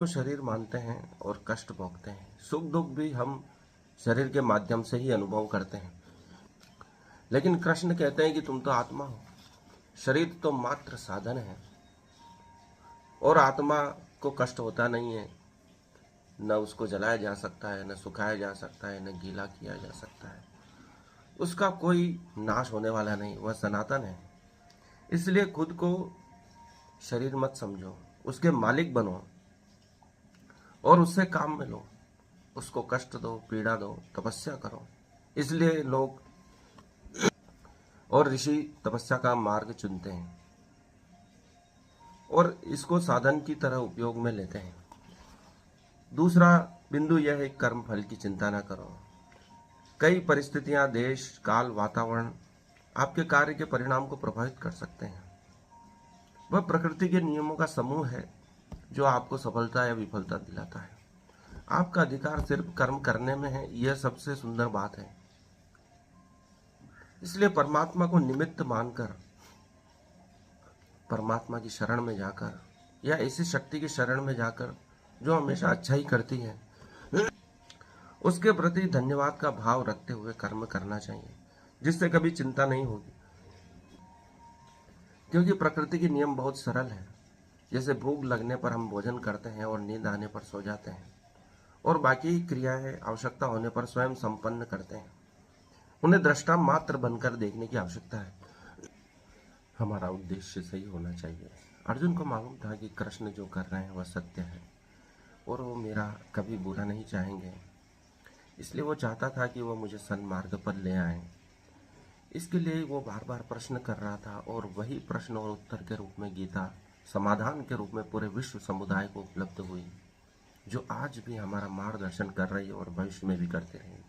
तो शरीर मानते हैं और कष्ट भोगते हैं। सुख दुख भी हम शरीर के माध्यम से ही अनुभव करते हैं। लेकिन कृष्ण कहते हैं कि तुम तो आत्मा हो, शरीर तो मात्र साधन है। और आत्मा को कष्ट होता नहीं है, न उसको जलाया जा सकता है, न सुखाया जा सकता है, न गीला किया जा सकता है। उसका कोई नाश होने वाला नहीं, वह सनातन है। इसलिए खुद को शरीर मत समझो, उसके मालिक बनो और उससे काम में लो। उसको कष्ट दो, पीड़ा दो, तपस्या करो। इसलिए लोग और ऋषि तपस्या का मार्ग चुनते हैं और इसको साधन की तरह उपयोग में लेते हैं। दूसरा बिंदु यह है, कर्म फल की चिंता न करो। कई परिस्थितियां, देश, काल, वातावरण आपके कार्य के परिणाम को प्रभावित कर सकते हैं। वह प्रकृति के नियमों का समूह है जो आपको सफलता या विफलता दिलाता है। आपका अधिकार सिर्फ कर्म करने में है, यह सबसे सुंदर बात है। इसलिए परमात्मा को निमित्त मानकर, परमात्मा की शरण में जाकर या ऐसी शक्ति की शरण में जाकर जो हमेशा अच्छा ही करती है, उसके प्रति धन्यवाद का भाव रखते हुए कर्म करना चाहिए, जिससे कभी चिंता नहीं होगी। क्योंकि प्रकृति के नियम बहुत सरल है। जैसे भूख लगने पर हम भोजन करते हैं और नींद आने पर सो जाते हैं, और बाकी क्रियाएं आवश्यकता होने पर स्वयं संपन्न करते हैं। उन्हें दृष्टा मात्र बनकर देखने की आवश्यकता है। हमारा उद्देश्य सही होना चाहिए। अर्जुन को मालूम था कि कृष्ण जो कर रहे हैं वह सत्य है और वो मेरा कभी बुरा नहीं चाहेंगे। इसलिए वो चाहता था कि वो मुझे सन्मार्ग पर ले आए। इसके लिए वो बार बार प्रश्न कर रहा था, और वही प्रश्न और उत्तर के रूप में गीता समाधान के रूप में पूरे विश्व समुदाय को उपलब्ध हुई, जो आज भी हमारा मार्गदर्शन कर रही है और भविष्य में भी करते रहेंगे।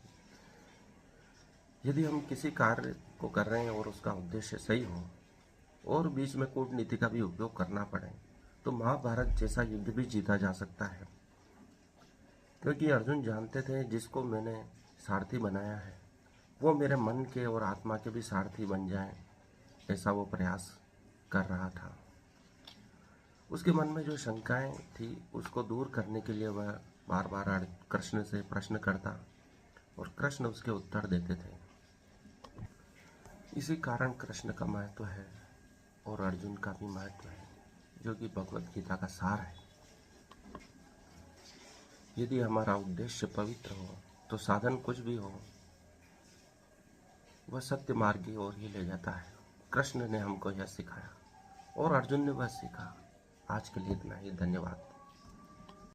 यदि हम किसी कार्य को कर रहे हैं और उसका उद्देश्य सही हो और बीच में कूटनीति का भी उपयोग करना पड़े, तो महाभारत जैसा युद्ध भी जीता जा सकता है। क्योंकि अर्जुन जानते थे, जिसको मैंने सारथी बनाया है वो मेरे मन के और आत्मा के भी सारथी बन जाए, ऐसा वो प्रयास कर रहा था। उसके मन में जो शंकाएं थी उसको दूर करने के लिए वह बार बार कृष्ण से प्रश्न करता और कृष्ण उसके उत्तर देते थे। इसी कारण कृष्ण का महत्व है और अर्जुन का भी महत्व है, जो कि भगवत गीता का सार है। यदि हमारा उद्देश्य पवित्र हो तो साधन कुछ भी हो, वह सत्य मार्ग की ओर ही ले जाता है। कृष्ण ने हमको यह सिखाया और अर्जुन ने वह सीखा। आज के लिए इतना ही। धन्यवाद।